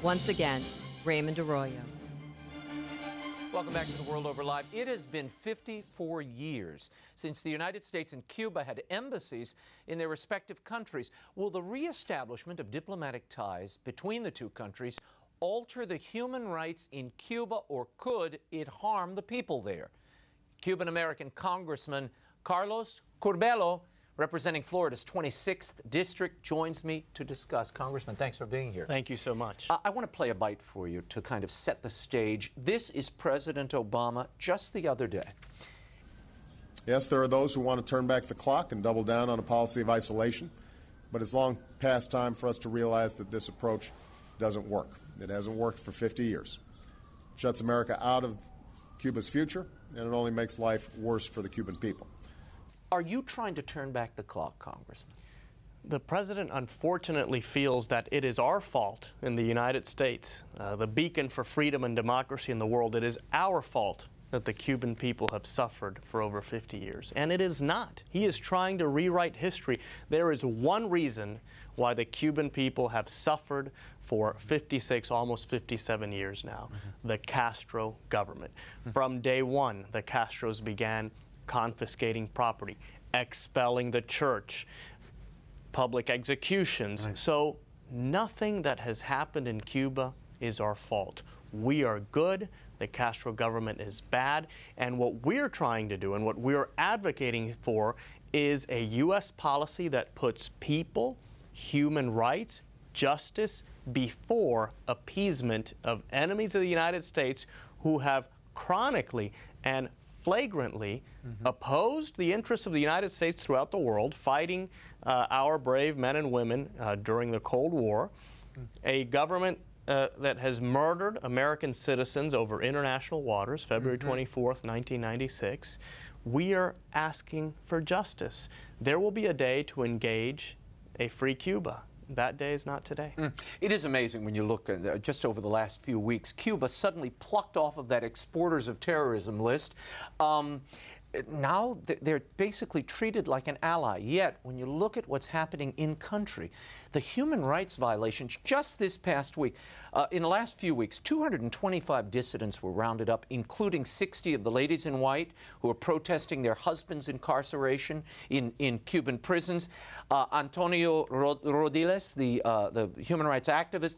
Once again, Raymond Arroyo. Welcome back to the World Over Live. It has been 54 years since the United States and Cuba had embassies in their respective countries. Will the reestablishment of diplomatic ties between the two countries alter the human rights in Cuba, or could it harm the people there? Cuban-American Congressman Carlos Curbelo, representing Florida's 26th district, joins me to discuss. Congressman, thanks for being here. Thank you so much. I want to play a bite for you to kind of set the stage. This is President Obama just the other day. Yes, there are those who want to turn back the clock and double down on a policy of isolation, but it's long past time for us to realize that this approach doesn't work. It hasn't worked for 50 years. It shuts America out of Cuba's future, and it only makes life worse for the Cuban people. Are you trying to turn back the clock, Congressman? The president unfortunately feels that it is our fault in the United States, the beacon for freedom and democracy in the world. It is our fault that the Cuban people have suffered for over 50 years. And it is not. He is trying to rewrite history. There is one reason why the Cuban people have suffered for 56, almost 57 years now, the Castro government. From day one, the Castros began confiscating property, expelling the church, public executions. Right. So nothing that has happened in Cuba is our fault. We are good. The Castro government is bad. And what we're trying to do and what we're advocating for is a U.S. policy that puts people, human rights, justice before appeasement of enemies of the United States who have chronically and flagrantly opposed the interests of the United States throughout the world, fighting our brave men and women during the Cold War, a government that has murdered American citizens over international waters, February 24th, 1996. We are asking for justice. There will be a day to engage a free Cuba. That day is not today. It is amazing when you look just over the last few weeks. Cuba suddenly plucked off of that exporters of terrorism list. Now they're basically treated like an ally. Yet, when you look at what's happening in country, the human rights violations just this past week, in the last few weeks, 225 dissidents were rounded up, including 60 of the ladies in white who are protesting their husbands' incarceration in Cuban prisons. Antonio Rodiles, the human rights activist,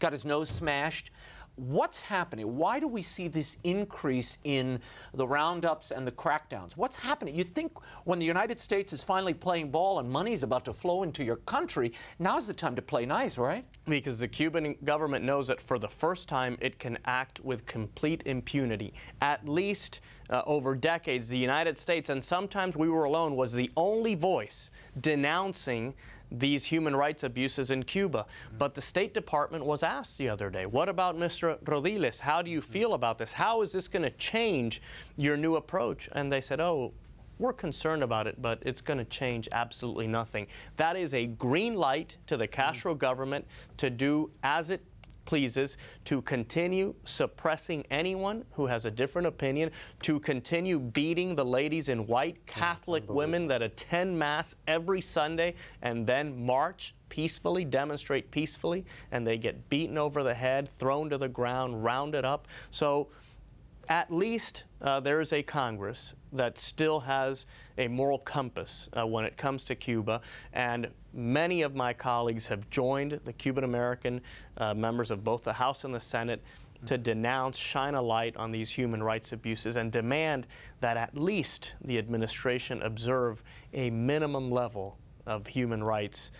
got his nose smashed. What's happening? Why do we see this increase in the roundups and the crackdowns? What's happening? You'd think when the United States is finally playing ball and money's about to flow into your country, now's the time to play nice, right? Because the Cuban government knows that for the first time it can act with complete impunity. At least over decades, the United States, and sometimes we were alone, was the only voice denouncing these human rights abuses in Cuba. But the State Department was asked the other day, what about Mr. Rodiles? How do you feel about this? How is this going to change your new approach? And they said, oh, we're concerned about it, but it's going to change absolutely nothing. That is a green light to the Castro government to do as it pleases, to continue suppressing anyone who has a different opinion, to continue beating the ladies in white, Catholic women that attend Mass every Sunday and then march peacefully, demonstrate peacefully, and they get beaten over the head, thrown to the ground, rounded up. So at least there is a Congress that still has a moral compass when it comes to Cuba, and many of my colleagues have joined the Cuban-American members of both the House and the Senate to denounce, shine a light on these human rights abuses, and demand that at least the administration observe a minimum level of human rights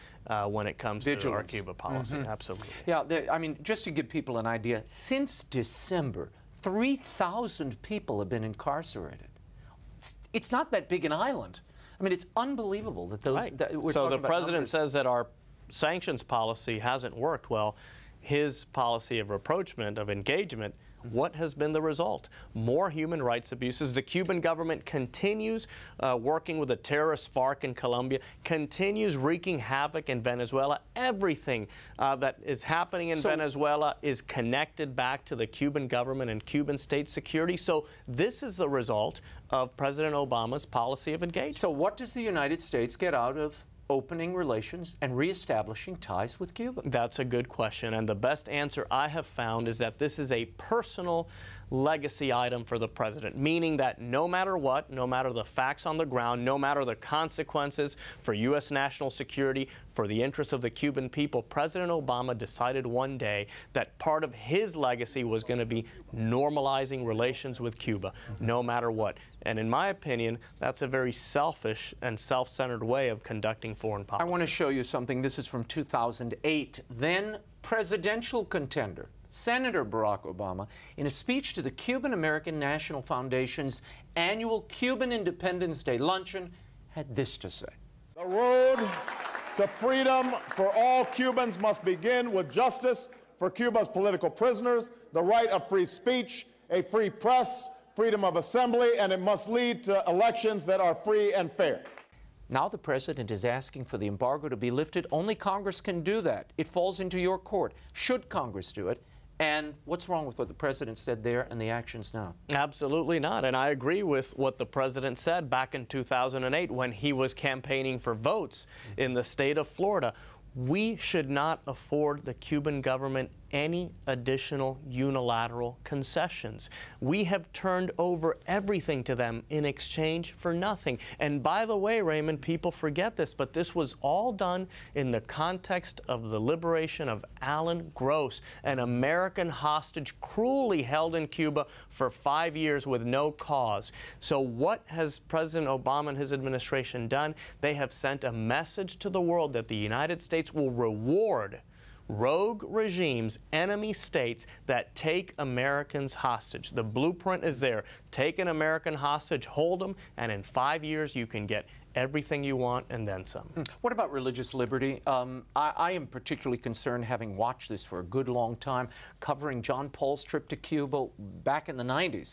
when it comes to our Cuba policy. Absolutely. Yeah, I mean, just to give people an idea, since December, 3,000 people have been incarcerated. It's not that big an island. I mean, it's unbelievable that those. Right. That we're so the president numbers. says that our sanctions policy hasn't worked. Well, his policy of rapprochement, of engagement, what has been the result? More human rights abuses. The Cuban government continues working with the terrorist FARC in Colombia, continues wreaking havoc in Venezuela. Everything that is happening in Venezuela is connected back to the Cuban government and Cuban state security. So this is the result of President Obama's policy of engagement. So what does the United States get out of opening relations and reestablishing ties with Cuba? That's a good question, and the best answer I have found is that this is a personal legacy item for the president, meaning that no matter what, no matter the facts on the ground, no matter the consequences for U.S. national security, for the interests of the Cuban people, President Obama decided one day that part of his legacy was going to be normalizing relations with Cuba, no matter what. And in my opinion, that's a very selfish and self-centered way of conducting foreign policy. I want to show you something. This is from 2008. Then presidential contender Senator Barack Obama, in a speech to the Cuban American National Foundation's annual Cuban Independence Day luncheon, had this to say. The road to freedom for all Cubans must begin with justice for Cuba's political prisoners, the right of free speech, a free press, freedom of assembly, and it must lead to elections that are free and fair. Now the president is asking for the embargo to be lifted. Only Congress can do that. It falls into your court. Should Congress do it? And what's wrong with what the president said there and the actions now? Absolutely not. And I agree with what the president said back in 2008 when he was campaigning for votes in the state of Florida. We should not afford the Cuban government any additional unilateral concessions. We have turned over everything to them in exchange for nothing. And by the way, Raymond, people forget this, but this was all done in the context of the liberation of Alan Gross, an American hostage cruelly held in Cuba for 5 years with no cause. So what has President Obama and his administration done? They have sent a message to the world that the United States will reward rogue regimes, enemy states that take Americans hostage. The blueprint is there. Take an American hostage, hold them, and in 5 years you can get everything you want and then some. What about religious liberty? I am particularly concerned, having watched this for a good long time, covering John Paul's trip to Cuba back in the 90s.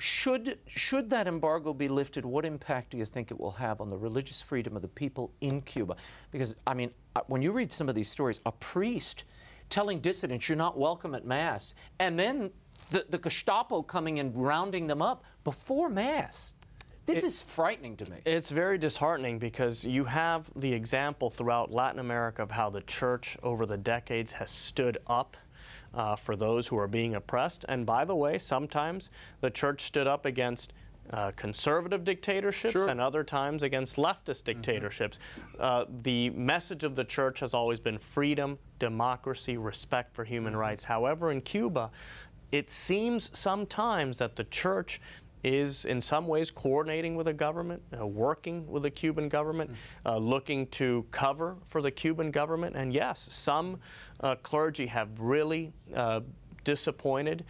Should that embargo be lifted, what impact do you think it will have on the religious freedom of the people in Cuba? Because, I mean, when you read some of these stories, a priest telling dissidents you're not welcome at Mass, and then the Gestapo coming and rounding them up before Mass. This is frightening to me. It's very disheartening because you have the example throughout Latin America of how the church over the decades has stood up for those who are being oppressed. And by the way, sometimes the church stood up against conservative dictatorships and other times against leftist dictatorships. The message of the church has always been freedom, democracy, respect for human rights. However, in Cuba, it seems sometimes that the church is in some ways coordinating with the government, working with the Cuban government, looking to cover for the Cuban government. And yes, some clergy have really disappointed,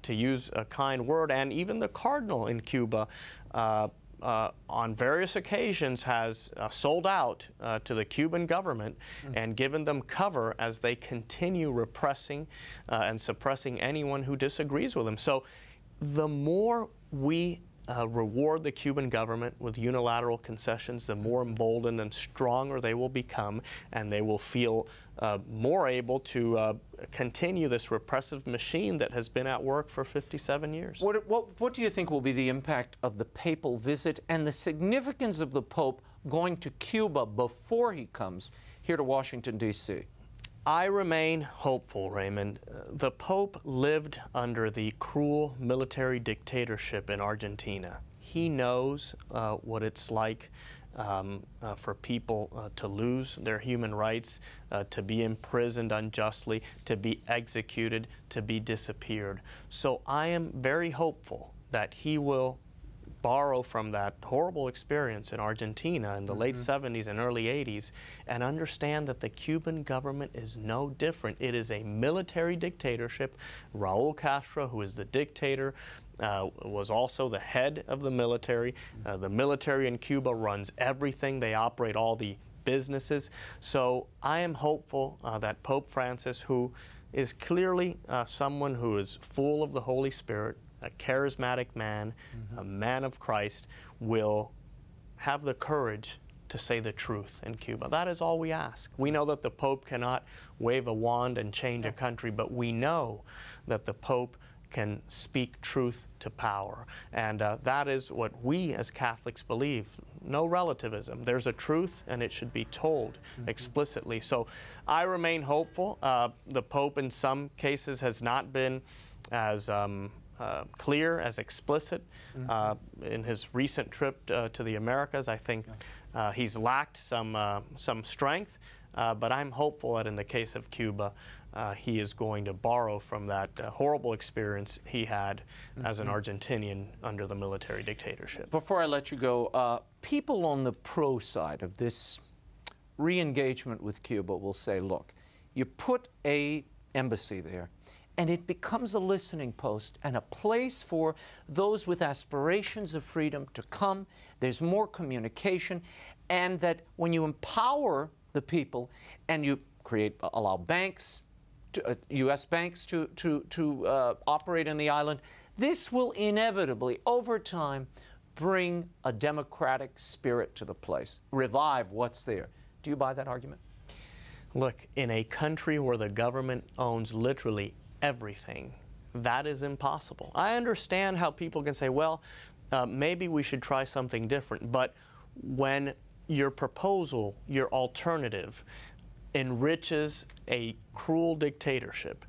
to use a kind word, and even the cardinal in Cuba on various occasions has sold out to the Cuban government and given them cover as they continue repressing and suppressing anyone who disagrees with them. So the more we reward the Cuban government with unilateral concessions, the more emboldened and stronger they will become, and they will feel more able to continue this repressive machine that has been at work for 57 years. What do you think will be the impact of the papal visit and the significance of the Pope going to Cuba before he comes here to Washington, D.C.? I remain hopeful, Raymond. The Pope lived under the cruel military dictatorship in Argentina. He knows what it's like for people to lose their human rights, to be imprisoned unjustly, to be executed, to be disappeared. So I am very hopeful that he will borrow from that horrible experience in Argentina in the late 70s and early 80s and understand that the Cuban government is no different. It is a military dictatorship. Raul Castro, who is the dictator, was also the head of the military. The military in Cuba runs everything. They operate all the businesses. So I am hopeful that Pope Francis, who is clearly someone who is full of the Holy Spirit, a charismatic man, a man of Christ, will have the courage to say the truth in Cuba. That is all we ask. We know that the Pope cannot wave a wand and change a country, but we know that the Pope can speak truth to power. And that is what we as Catholics believe. no relativism. There's a truth, and it should be told explicitly. So I remain hopeful. The Pope in some cases has not been as clear, as explicit. In his recent trip to the Americas, I think he's lacked some strength, but I'm hopeful that in the case of Cuba, he is going to borrow from that horrible experience he had as an Argentinian under the military dictatorship. Before I let you go, people on the pro side of this re-engagement with Cuba will say, look, you put an embassy there, and it becomes a listening post and a place for those with aspirations of freedom to come. There's more communication, and that when you empower the people and you allow banks, U.S. banks to operate on the island, this will inevitably, over time, bring a democratic spirit to the place, revive what's there. Do you buy that argument? Look, in a country where the government owns literally everything, that is impossible. I understand how people can say, well, maybe we should try something different, but when your proposal, your alternative, enriches a cruel dictatorship,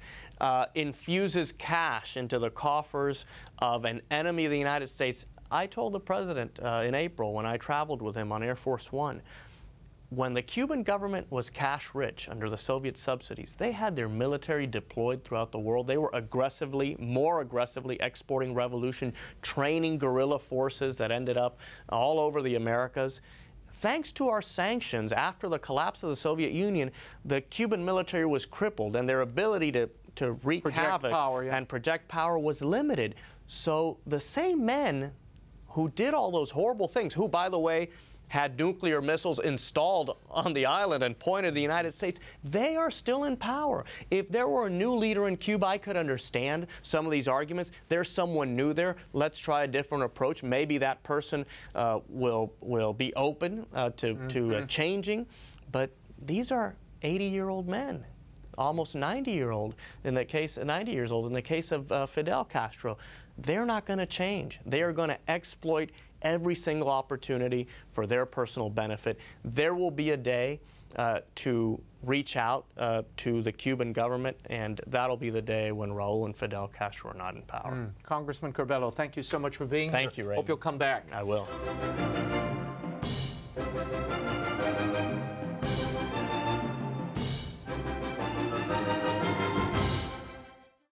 infuses cash into the coffers of an enemy of the United States. I told the president in April when I traveled with him on Air Force One, when the Cuban government was cash rich under the Soviet subsidies, they had their military deployed throughout the world. They were more aggressively exporting revolution, training guerrilla forces that ended up all over the Americas. Thanks to our sanctions, after the collapse of the Soviet Union, the Cuban military was crippled, and their ability to wreak havoc and project power was limited. So the same men who did all those horrible things, who, by the way, had nuclear missiles installed on the island and pointed at the United States, they are still in power. If there were a new leader in Cuba, I could understand some of these arguments. There's someone new there. Let's try a different approach. Maybe that person will be open to changing. But these are 80-year-old men, almost 90-year-old in the case, 90 years old in the case of Fidel Castro. They're not going to change. They are going to exploit every single opportunity for their personal benefit. There will be a day to reach out to the Cuban government, and that'll be the day when Raul and Fidel Castro are not in power. Congressman Curbelo, thank you so much for being here. Thank you, Raymond. Hope you'll come back. I will.